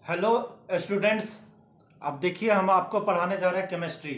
Hello students. अब देखिए हम आपको पढ़ाने जा रहे हैं केमिस्ट्री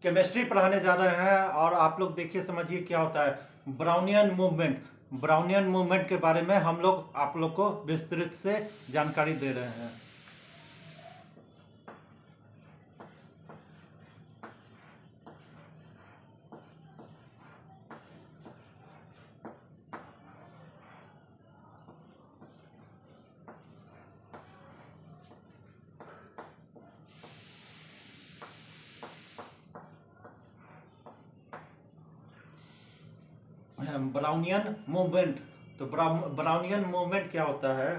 केमिस्ट्री पढ़ाने जा रहे हैं। और आप लोग देखिए समझिए क्या होता है ब्राउनियन मूवमेंट के बारे में हम लोग आप लोग को विस्तृत से जानकारी दे रहे हैं। ब्राउनियन मूवमेंट, तो ब्राउनियन मूवमेंट क्या होता है?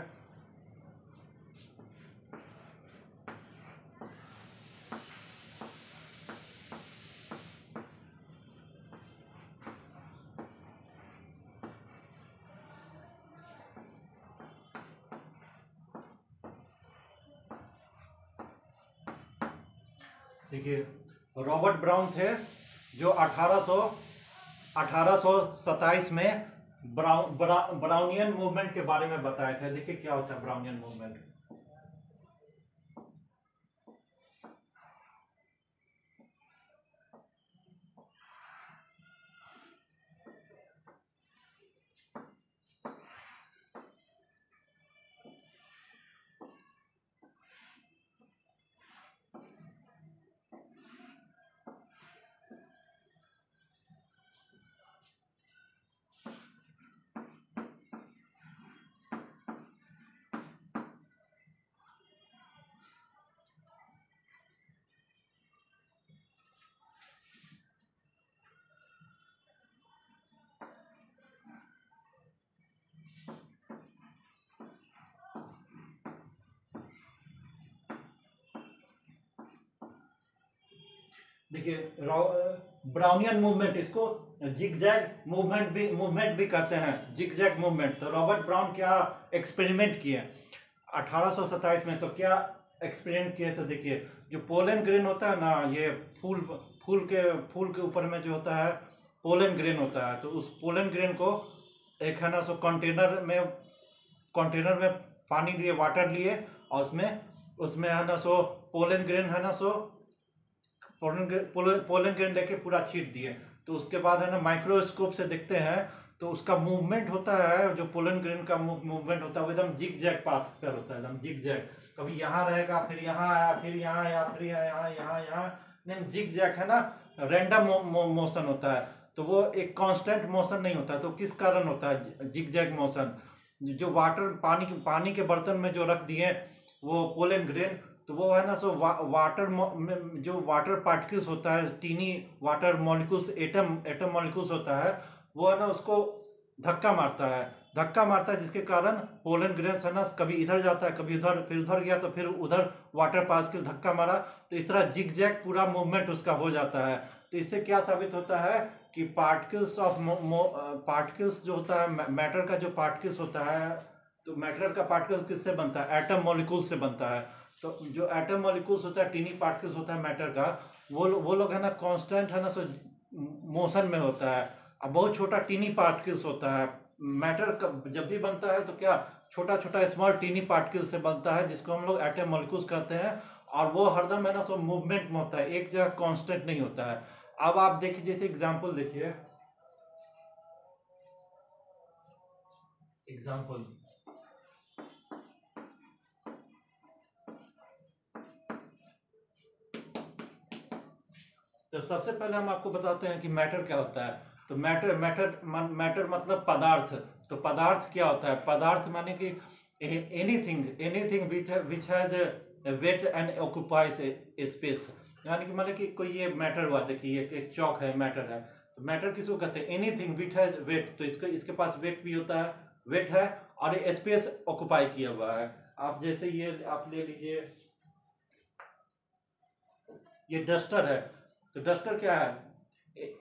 देखिए रॉबर्ट ब्राउन थे जो 1827 में ब्राउनियन मूवमेंट के बारे में बताए थे। देखिए क्या होता है ब्राउनियन मूवमेंट। देखिए ब्राउनियन मूवमेंट, इसको जिगजैग मूवमेंट भी कहते हैं, जिगजैग मूवमेंट। तो रॉबर्ट ब्राउन क्या एक्सपेरिमेंट किए 1827 में? तो क्या एक्सपेरिमेंट किए? तो देखिए जो पोलन ग्रेन होता है ना, ये फूल के ऊपर में जो होता है पोलन ग्रेन होता है। तो उस पोलन ग्रेन को एक है ना सो कंटेनर में पानी लिए, वाटर लिए, और उसमें है ना सो पोलन ग्रेन है ना सो पोलन ग्रेन लेके पूरा छीट दिए। तो उसके बाद है ना माइक्रोस्कोप से देखते हैं तो उसका मूवमेंट होता है, जो पोलन ग्रेन का मूवमेंट होता है वो एकदम जिग जैग पाथ पर होता है, एकदम जिग जैग। कभी यहाँ रहेगा, फिर यहाँ आया, फिर यहाँ आया, फिर यहाँ नहीं, जिग जैग है ना, रैंडम मोशन होता है। तो वो एक कांस्टेंट मोशन नहीं होता। तो किस कारण होता है जिग जैग मोशन? जो वाटर पानी के बर्तन में जो रख दिए वो पोलन ग्रेन, तो वो है ना सो वाटर में जो वाटर पार्टिकल्स होता है, tiny water molecules, atom molecules होता है, वो है ना उसको धक्का मारता है, जिसके कारण पोलन ग्रेन है ना कभी इधर जाता है, कभी उधर, फिर उधर गया तो फिर उधर वाटर पार्टिकल धक्का मारा। तो इस तरह जिग जैग पूरा मूवमेंट उसका हो जाता है। तो इससे क्या साबित होता है कि पार्टिकल्स जो होता है, मैटर का जो पार्टिकल्स होता है, तो मैटर का पार्टिकल किससे बनता है? एटम मॉलिक्यूल से बनता है। तो जो एटम मॉलिक्यूल्स होता है, टीनी पार्टिकल्स होता है मैटर का, वो लोग है ना कांस्टेंट है ना सो मोशन में होता है। अब बहुत छोटा टीनी पार्टिकल्स होता है मैटर का, जब भी बनता है तो क्या छोटा छोटा स्मॉल टीनी पार्टिकल से बनता है, जिसको हम लोग एटम मॉलिक्यूल्स कहते हैं। और वो हरदम है ना सो मूवमेंट में होता है, एक जगह कांस्टेंट नहीं होता है। अब आप देखिए, जैसे एग्जाम्पल देखिए, तो सबसे पहले हम आपको बताते हैं कि मैटर क्या होता है। तो मैटर मतलब पदार्थ। तो पदार्थ क्या होता है? पदार्थ माने कि anything which has weight and occupies space. यानी कि माने कि कोई ये मैटर हुआ, देखिए ये एक चौक है, मैटर है। तो मैटर किसको कहते हैं? Anything which has weight. तो इसके पास वेट भी होता है, वेट है, और ये स्पेस ऑक्यूपाई किया हुआ है। आप जैसे ये आप ले लीजिए, ये डस्टर है। तो डस्टर क्या है?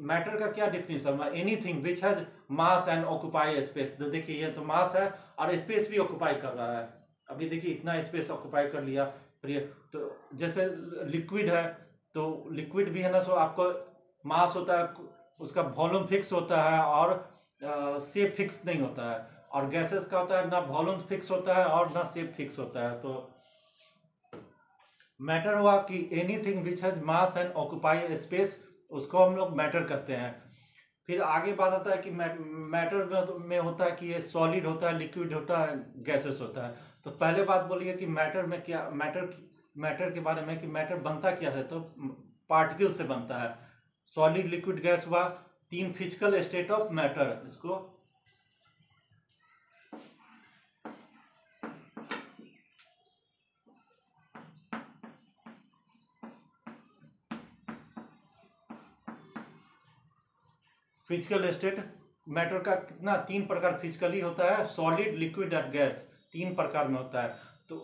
मैटर का क्या डिफिनेशन है? Anything which has mass and occupy space. तो देखिए ये तो मास है और स्पेस भी ऑक्यूपाई कर रहा है। अभी देखिए इतना स्पेस ऑक्यूपाई कर लिया। फिर ये तो जैसे लिक्विड है, तो लिक्विड भी है ना सो आपको मास होता है, उसका वॉल्यूम फिक्स होता है और शेप फिक्स नहीं होता है। और गैसेस का होता है ना वॉल्यूम फिक्स होता है और ना शेप फिक्स होता है। तो मैटर हुआ कि anything which has mass and occupy space, उसको हम लोग मैटर कहते हैं। फिर आगे बात आता है कि मैटर में होता है कि ये सॉलिड होता है, लिक्विड होता है, गैसेस होता है। तो पहले बात बोलिए कि मैटर में क्या, मैटर के बारे में कि मैटर बनता क्या है, तो पार्टिकल से बनता है। सॉलिड, लिक्विड, गैस हुआ तीन फिजिकल स्टेट ऑफ मैटर। इसको फिजिकल स्टेट मैटर का कितना, तीन प्रकार फिजिकली होता है, सॉलिड, लिक्विड और गैस, तीन प्रकार में होता है। तो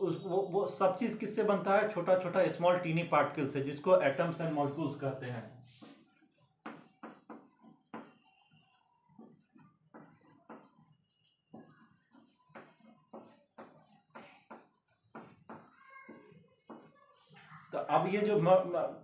वो सब चीज किससे बनता है, छोटा छोटा स्मॉल टीनी पार्टिकल से, जिसको एटम्स एंड मॉलिक्यूल्स कहते हैं। तो अब ये जो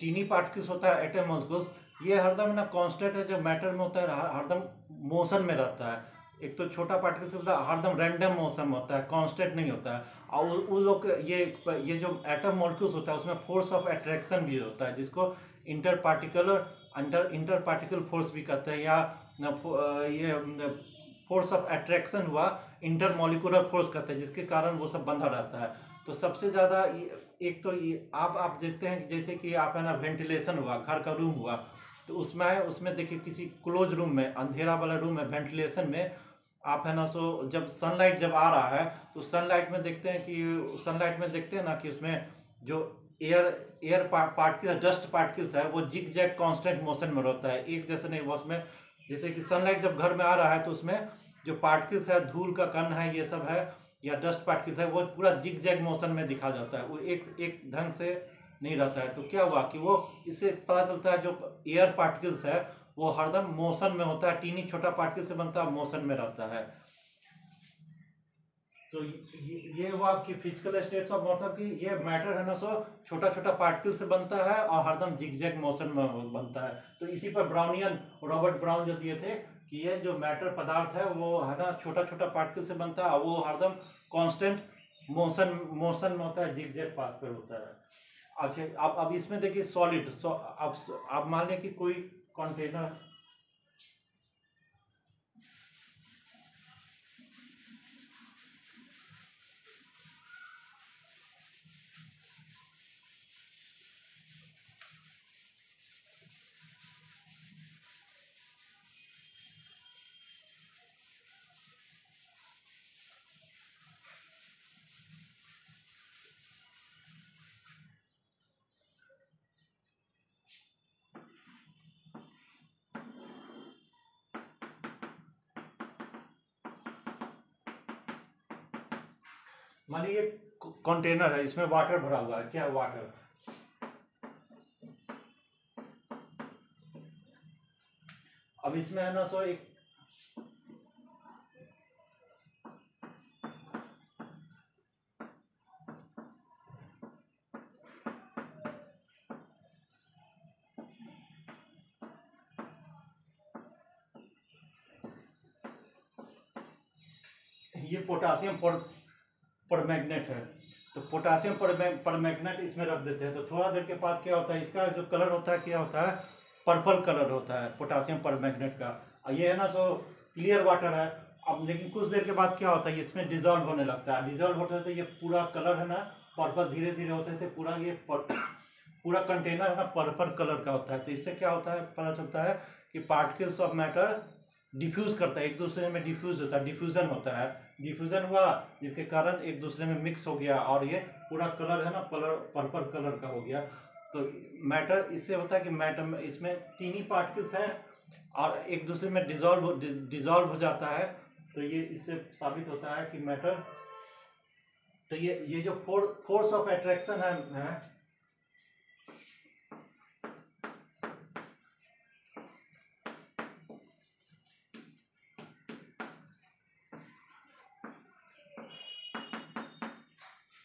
टीनी पार्टिकल्स होता है, एटम मॉलिक्यूल्स, ये हरदम ना कांस्टेंट है, जो मैटर में होता है हरदम मोशन में रहता है। एक तो छोटा पार्टिकल से होता है हरदम रैंडम मोशन में होता है, कांस्टेंट नहीं होता है। और उन लोग ये जो एटम मॉलिक्यूल्स होता है उसमें फोर्स ऑफ अट्रैक्शन भी होता है, जिसको इंटर पार्टिकल फोर्स भी कहते हैं, या ये फोर्स ऑफ अट्रैक्शन हुआ इंटर मॉलिक्यूलर फोर्स कहते हैं, जिसके कारण वो सब बंधा रहता है। तो सबसे ज़्यादा एक तो ये आप देखते हैं कि जैसे कि आप है ना, वेंटिलेशन हुआ, घर का रूम हुआ, तो उसमें देखिए किसी क्लोज रूम में, अंधेरा वाला रूम में, वेंटिलेशन में आप है ना, सो जब सनलाइट जब आ रहा है तो सनलाइट में देखते हैं ना कि उसमें जो एयर पार्टिकल, डस्ट पार्टिकल्स है, वो जिग जैग कॉन्स्टेंट मोशन में रहता है, एक जैसे नहीं। वो उसमें जैसे कि सनलाइट जब घर में आ रहा है तो उसमें जो पार्टिकल्स है, धूल का कण है, ये सब है, या डस्ट पार्टिकल्स है, वो पूरा जिग जैग मोशन में दिखा जाता है, वो एक ढंग से नहीं रहता है। तो क्या हुआ कि वो, इससे पता चलता है जो एयर पार्टिकल्स है वो हरदम मोशन में होता है, टीनी छोटा पार्टिकल से बनता है, मोशन में रहता है। तो ये हुआ कि फिजिकल स्टेट्स ऑफ, मतलब कि ये मैटर है ना, सो छोटा छोटा पार्टिकल से बनता है और हरदम जिगजैग मोशन में बनता है। तो इसी पर रॉबर्ट ब्राउन जो दिए थे कि ये जो मैटर पदार्थ है वो है ना, छोटा छोटा पार्टिकल से बनता है और वो हरदम कांस्टेंट मोशन में होता है, जिगजैग पाथ पर होता है। अच्छा, अब इसमें देखिए सॉलिड, अब मान लें कि कोई कंटेनर, मान लीजिए कंटेनर है, इसमें वाटर भरा हुआ है, क्या वाटर, अब इसमें है ना, सो एक ये पोटासियम पर मैग्नेट है। तो पोटासियम पर मैग्नेट इसमें रख देते हैं, तो थोड़ा देर के बाद क्या होता है, इसका जो कलर होता है क्या होता है, पर्पल कलर होता है पोटासियम पर मैग्नेट का। और ये है ना, सो क्लियर वाटर है। अब लेकिन कुछ देर के बाद क्या होता है, इसमें डिजॉल्व होने लगता है, डिजॉल्व होता है तो ये पूरा कलर है ना पर्पल, धीरे धीरे होते थे पूरा, ये पूरा कंटेनर है ना पर्पल कलर का होता है। तो इससे क्या होता है, पता चलता है कि पार्टिकल्स ऑफ मैटर डिफ्यूज करता है, एक दूसरे में डिफ्यूज होता है, डिफ्यूजन होता है, डिफ्यूजन हुआ जिसके कारण एक दूसरे में मिक्स हो गया और ये पूरा कलर है ना पर्पल कलर का हो गया। तो मैटर इससे होता है कि मैटर में, इसमें टीनी पार्टिकल्स है और एक दूसरे में डिजॉल्व हो जाता है। तो ये इससे साबित होता है कि मैटर, तो ये जो फोर्स ऑफ अट्रैक्शन है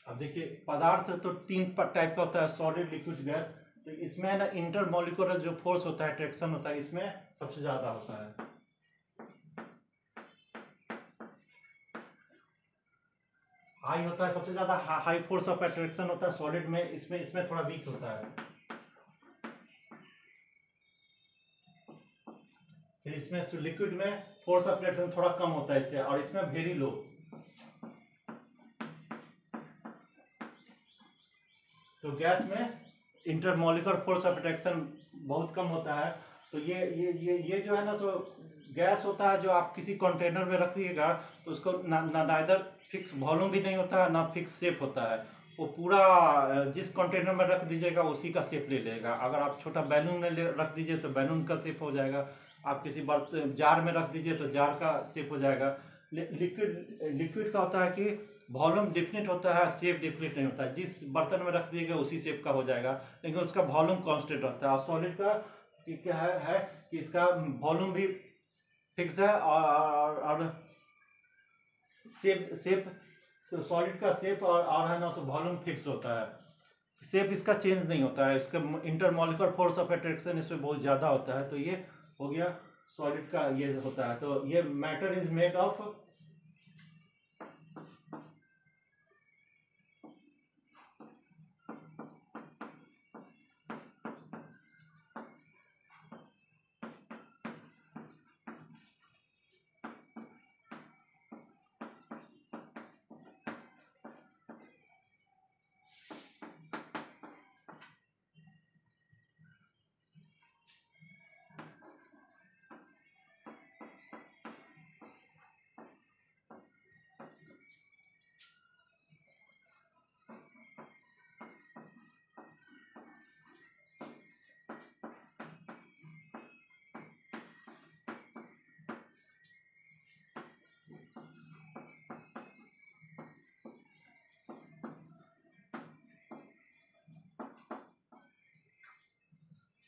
अब देखिए पदार्थ तो तीन टाइप का होता है, सॉलिड, लिक्विड, गैस। तो इसमें ना इंटरमोलिकुलर जो फोर्स होता है, अट्रैक्शन होता है, इसमें सबसे ज्यादा होता है। हाई होता है, सबसे ज्यादा हाई फोर्स ऑफ अट्रैक्शन होता है सॉलिड में, इसमें इसमें थोड़ा वीक होता है। फिर इसमें लिक्विड में फोर्स ऑफ अट्रैक्शन थोड़ा कम होता है इससे, और इसमें वेरी लो। तो गैस में इंटरमॉलिक्यूलर फोर्स ऑफ अट्रैक्शन बहुत कम होता है। तो ये जो है ना, तो गैस होता है जो आप किसी कंटेनर में रखिएगा तो उसको नाइदर फिक्स वॉल्यूम भी नहीं होता है, ना फिक्स शेप होता है। वो पूरा जिस कंटेनर में रख दीजिएगा उसी का शेप ले लेगा। अगर आप छोटा बैलून में रख दीजिए तो बैलून का शेप हो जाएगा, आप किसी बर्तन जार में रख दीजिए तो जार का शेप हो जाएगा। लिक्विड का होता है कि वॉल्यूम डिफिनिट होता है, शेप डिफिनिट नहीं होता है। जिस बर्तन में रख दिएगा उसी शेप का हो जाएगा, लेकिन उसका वॉल्यूम कांस्टेंट होता है। और सॉलिड का क्या है कि इसका वॉल्यूम भी फिक्स है और शेप सॉलिड का शेप और है ना, वॉल्यूम फिक्स होता है। शेप इसका चेंज नहीं होता है, इसका इंटरमॉलिक्यूलर फोर्स ऑफ अट्रैक्शन इसमें बहुत ज़्यादा होता है। तो ये हो गया सॉलिड का, ये होता है। तो ये matter is made of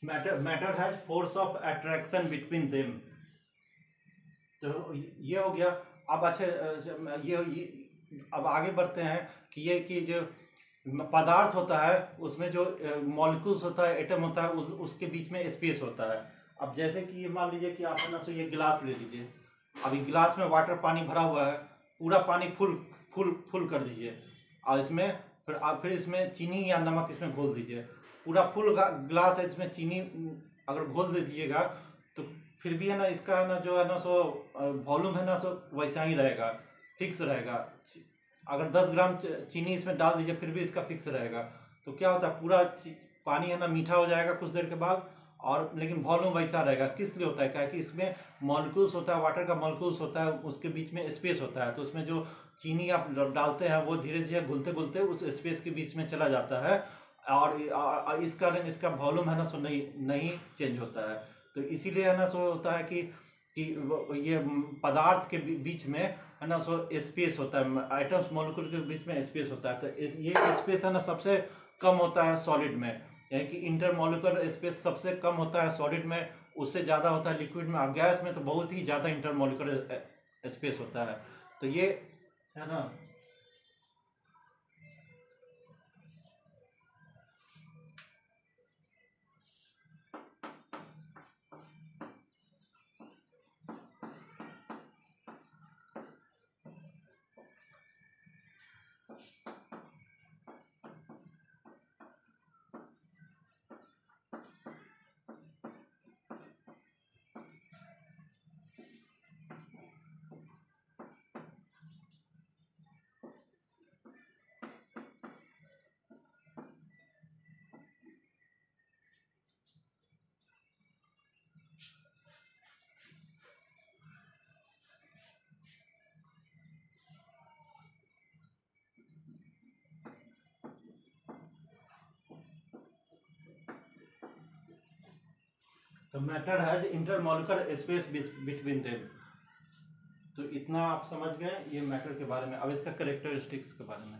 matter has force of attraction between them. तो ये हो गया। अब अच्छा, ये अब आगे बढ़ते हैं कि जो पदार्थ होता है उसमें जो मॉलिक्यूल्स होता है, एटम होता है, उसके बीच में स्पेस होता है। अब जैसे कि ये मान लीजिए कि आप है ना, सो ये गिलास ले लीजिए। अभी गिलास में वाटर पानी भरा हुआ है, पूरा पानी फुल कर दीजिए, और इसमें फिर इसमें चीनी या नमक इसमें घोल दीजिए। पूरा फुल ग्लास है, इसमें चीनी अगर घोल दे दीजिएगा तो फिर भी है ना, इसका है ना जो है ना, सो वॉल्यूम है ना, सो वैसा ही रहेगा, फिक्स रहेगा। अगर 10 ग्राम चीनी इसमें डाल दीजिए फिर भी इसका फिक्स रहेगा। तो क्या होता है, पूरा पानी है ना मीठा हो जाएगा कुछ देर के बाद, और लेकिन वॉल्यूम वैसा रहेगा। किस लिए होता है, क्या कि इसमें मॉलिक्यूल्स होता है, वाटर का मॉलिक्यूल्स होता है, उसके बीच में स्पेस होता है। तो उसमें जो चीनी आप डालते हैं वो धीरे धीरे घुलते घुलते उस स्पेस के बीच में चला जाता है, और इस कारण इसका वॉल्यूम है ना, सो नहीं चेंज होता है। तो इसीलिए है ना, सो होता है कि ये पदार्थ के बीच में है ना, सो स्पेस होता है, आइटम्स मॉलिक्यूल के बीच में स्पेस होता है। तो ये स्पेस है ना सबसे कम होता है सॉलिड में, यानी कि इंटरमॉलिक्यूलर स्पेस सबसे कम होता है सॉलिड में, उससे ज़्यादा होता है लिक्विड में। और गैस में तो बहुत ही ज़्यादा इंटरमॉलिक्यूलर स्पेस होता है। तो ये है ना, तो matter has intermolecular space between them. तो इतना आप समझ गए ये मैटर के बारे में। अब इसका कैरेक्टरिस्टिक्स के बारे में